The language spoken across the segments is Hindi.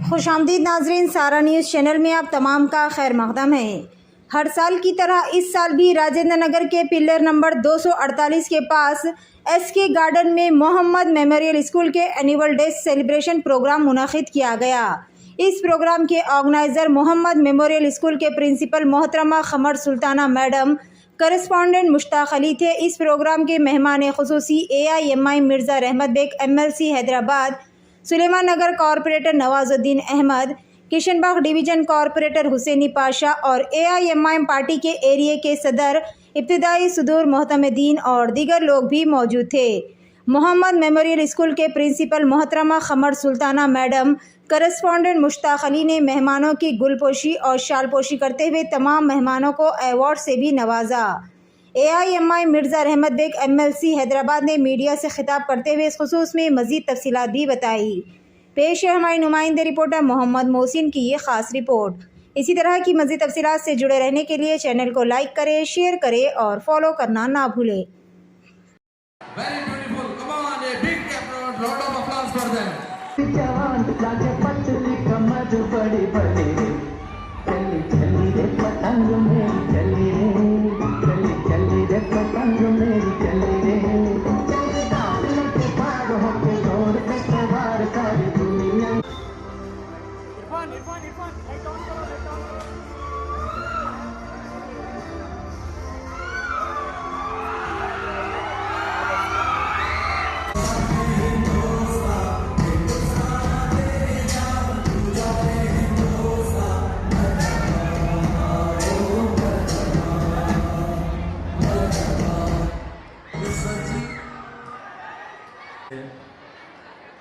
खुशामदीद नाजरीन, सारा न्यूज़ चैनल में आप तमाम का खैर मकदम है। हर साल की तरह इस साल भी राजेंद्र नगर के पिलर नंबर 248 के पास SK गार्डन में मोहम्मद मेमोरियल स्कूल के एनुअल डे सेलिब्रेशन प्रोग्राम मुनक़िद किया गया। इस प्रोग्राम के ऑर्गेनाइज़र मोहम्मद मेमोरियल स्कूल के प्रिंसिपल मोहतरमा खमर सुल्ताना मैडम, करस्पॉन्डेंट मुश्ताक अली थे। इस प्रोग्राम के मेहमान खुसूसी AIMI Mirza Rahmat Baig MLC Hyderabad, Suleman Nagar corporator Nawazuddin Ahmed, Kishanbagh division corporator Husaini Pasha और AIMI पार्टी के एरिया के सदर इब्तिदाई सदूर मोहतमदीन और दीगर लोग भी मौजूद थे। मोहम्मद मेमोरियल स्कूल के प्रिंसिपल मोहतरमा खमर सुल्ताना मैडम, करस्पॉन्डेंट मुश्ताक अली ने मेहमानों की गुलपोशी और शालपोशी करते हुए तमाम मेहमानों को अवार्ड से भी नवाजा। AIMI मिर्ज़ा रहमत बेग MLC हैदराबाद ने मीडिया से खिताब करते हुए इस खुसूस में मज़ीद तफसीलात भी बताई। पेश है हमारे नुमाइंदे रिपोर्टर मोहम्मद मोहसिन की ये ख़ास रिपोर्ट। इसी तरह की मज़ीद तफसीलात से जुड़े रहने के लिए चैनल को लाइक करें, शेयर करें और फॉलो करना ना भूलें।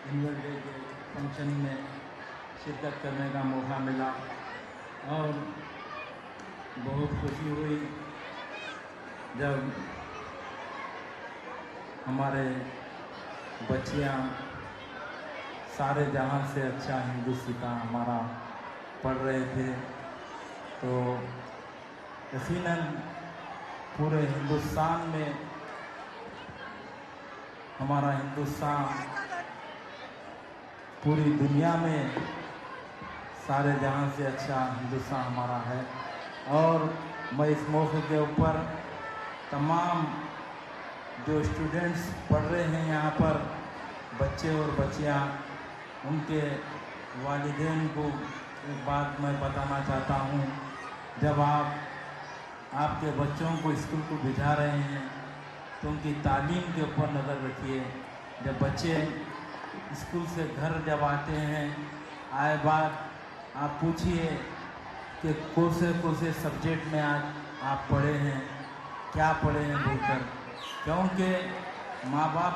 एनुअल डे के फंक्शन में शिरकत करने का मौका मिला और बहुत खुशी हुई जब हमारे बच्चियां सारे जहां से अच्छा हिंदुस्तान हमारा पढ़ रहे थे। तो यकीनन पूरे हिंदुस्तान में हमारा हिंदुस्तान पूरी दुनिया में सारे जहां से अच्छा हिंदुस्तान हमारा है। और मैं इस मौके के ऊपर तमाम जो स्टूडेंट्स पढ़ रहे हैं यहाँ पर, बच्चे और बच्चियाँ, उनके वालिदैन को एक बात मैं बताना चाहता हूँ। जब आप आपके बच्चों को स्कूल को भिजा रहे हैं तो उनकी तालीम के ऊपर नज़र रखिए। जब बच्चे स्कूल से घर जब आते हैं, आए बाद आप पूछिए कि कौन से सब्जेक्ट में आज आप पढ़े हैं, क्या पढ़े हैं बोलकर, क्योंकि माँ बाप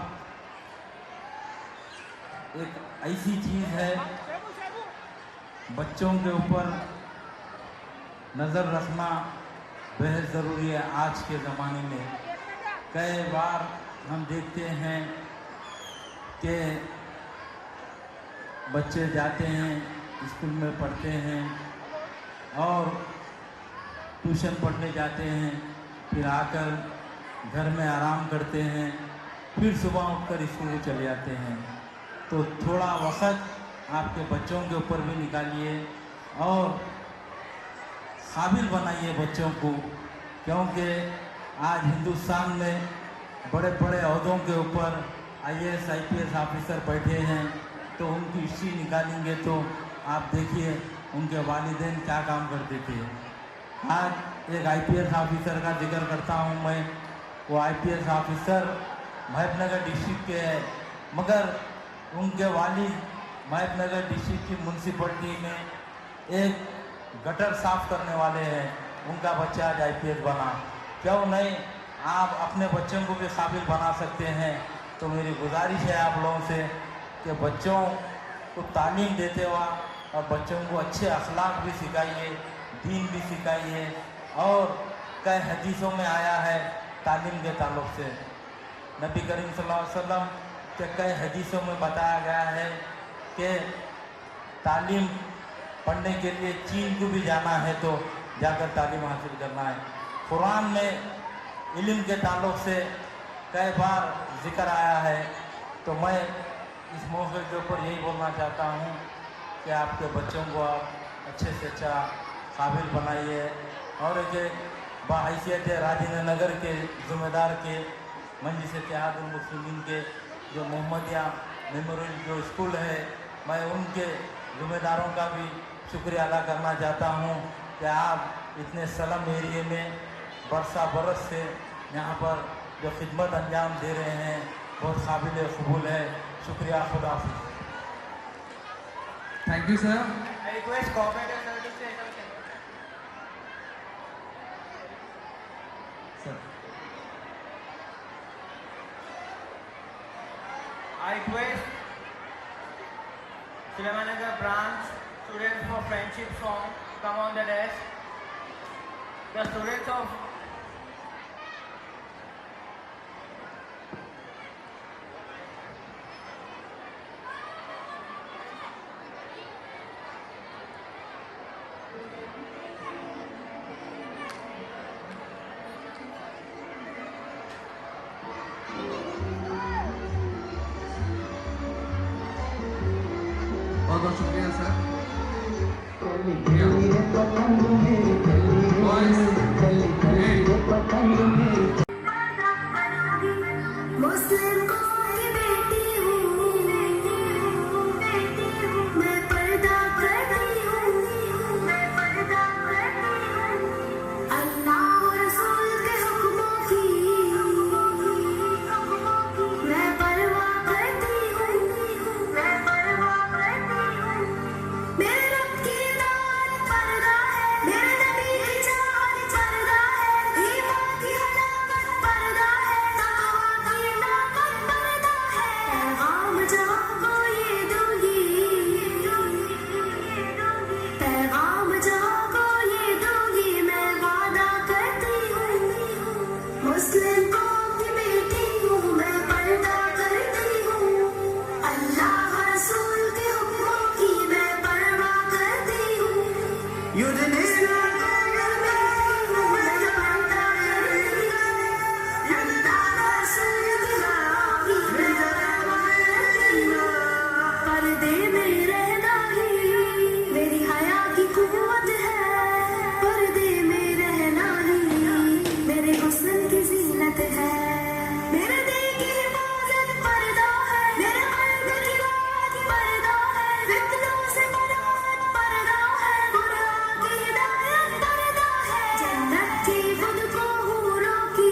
एक ऐसी चीज़ है, बच्चों के ऊपर नज़र रखना बेहद ज़रूरी है आज के ज़माने में। कई बार हम देखते हैं कि बच्चे जाते हैं स्कूल में पढ़ते हैं और ट्यूशन पढ़ने जाते हैं, फिर आकर घर में आराम करते हैं, फिर सुबह उठकर स्कूल चले जाते हैं। तो थोड़ा वक्त आपके बच्चों के ऊपर भी निकालिए और काबिल बनाइए बच्चों को, क्योंकि आज हिंदुस्तान में बड़े बड़े ओहदों के ऊपर IAS IPS ऑफिसर बैठे हैं। तो उनकी हिस्ट्री निकालेंगे तो आप देखिए उनके वालिदैन क्या काम करते थे। आज एक IPS ऑफिसर का जिक्र करता हूँ मैं। वो IPS ऑफिसर महबूबनगर डिस्ट्रिक्ट के हैं, मगर उनके वालिद महबूबनगर डिस्ट्रिक्ट की म्यूनसिपलिटी में एक गटर साफ करने वाले हैं। उनका बच्चा आज IPS बना। क्यों नहीं, आप अपने बच्चों को भी काबिल बना सकते हैं। तो मेरी गुजारिश है आप लोगों से कि बच्चों को तालीम देते हुआ और बच्चों को अच्छे अखलाक भी सिखाइए, दीन भी सिखाइए। और कई हदीसों में आया है तालीम के ताल्लुक़ से, नबी करीम सल्लल्लाहु अलैहि वसल्लम के कई हदीसों में बताया गया है कि तालीम पढ़ने के लिए चीन को भी जाना है तो जाकर तालीम हासिल करना है। कुरान में इल्म के ताल्लुक़ से कई बार जिक्र आया है। तो मैं इस मौके के ऊपर यही बोलना चाहता हूँ कि आपके बच्चों को आप अच्छे से अच्छा काबिल बनाइए और एक बाहैसियत राजेंद्र नगर के ज़िम्मेदार के मंजिस इत्तेहादुल मुस्लिमीन के जो मोहम्मदिया मेमोरियल जो स्कूल है, मैं उनके ज़िम्मेदारों का भी शुक्रिया अदा करना चाहता हूँ कि आप इतने सलम एरिए में बरस से यहाँ पर जो खिदमत अंजाम दे रहे हैं बहुत काबिल कबूल है। शुक्रिया, खुदा हाफिज़। Thank you sir. I request cooperative sir to say something. Sir I request Sulemanagar branch students for friendship song come on the desk. The students of बहुत बहुत शुक्रिया सर। मुस्लिम कौम की बेटी हूँ, मैं पर्दा करती हूँ, अल्लाह और रसूल के हुक्मों की मैं परवाह करती हूँ, मेरे रब की दात पर्दा है, मेरे नबी की चाहत पर्दा है, ईमान की हलावत पर्दा है, तक़वा की ताकत पर्दा है, पैगाम जहाँ को ये दूंगी, पैगाम जहाँ को ये दूंगी, मैं वादा करती हूँ, मुस्लिम कौम की बेटी हूँ, मैं पर्दा करती हूँ, अल्लाह रसूल के हुक्मों की मैं परवाह करती हूँ, पर्दे में रहना ही मेरी हया की कुव्वत है, पर्दे में रहना ही मेरे हुस्न की जीनत है, मेरे दिल की हिफाजत पर्दा है, मेरे कल्ब की बात पर्दा है, फितनों से बरात पर्दा है, कुरान की हिदायत पर्दा है, जन्नत की खुद को हूरों की,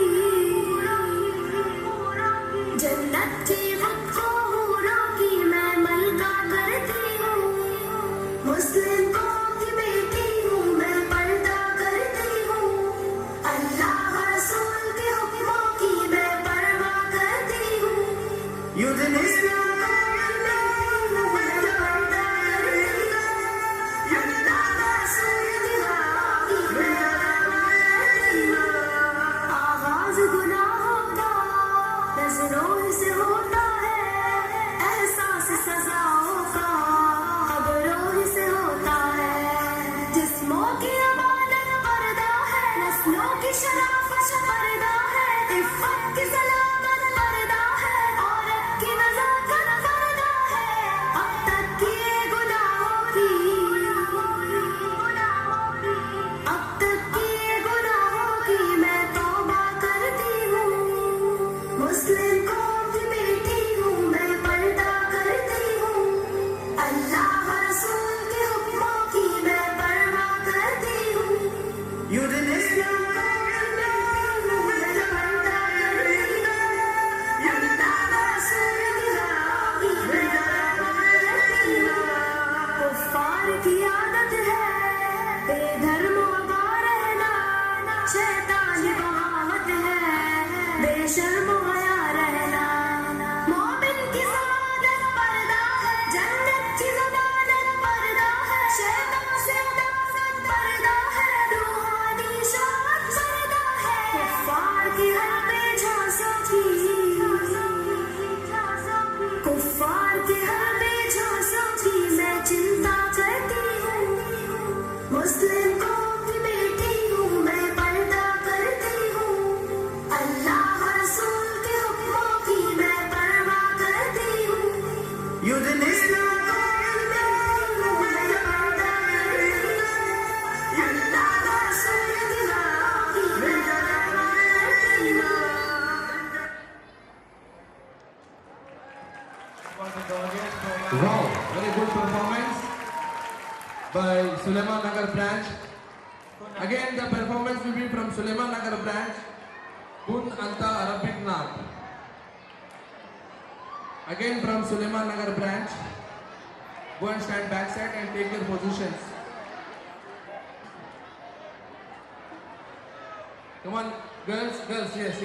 जन्नत की खुद को हूरों की मैं मलका करती हूँ, मुस्लिम कौम की बेटी हूँ, मैं पर्दा करती हूँ, अल्लाह रसूल के हुक्मों की मैं परवाह करती हूँ, आगाज गुनाहों का नजरों से होता है, एहसास सजाओं का खबरों से होता was a gorgeous program. Wow, very good performance by Suleiman Nagar branch. Again, the performance will be from Suleiman Nagar branch, Bun Anta Arabic Nath. Again from Suleiman Nagar branch, go and stand backside and take your positions. Come on, girls, yes.